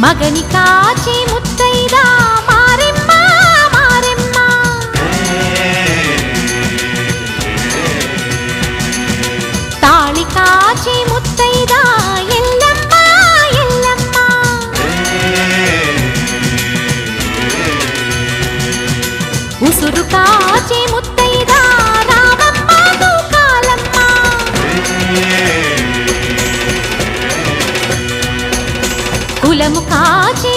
మగని కాచి ముత్తైదా మారెమ్మ మారెమ్మ తాళి కాచి ముత్తైదా ఎల్లమ్మ ఎల్లమ్మ ఉసురు కాచి ముత్తైదా రామమ్మ తూకాలమ్మ కులము కాచి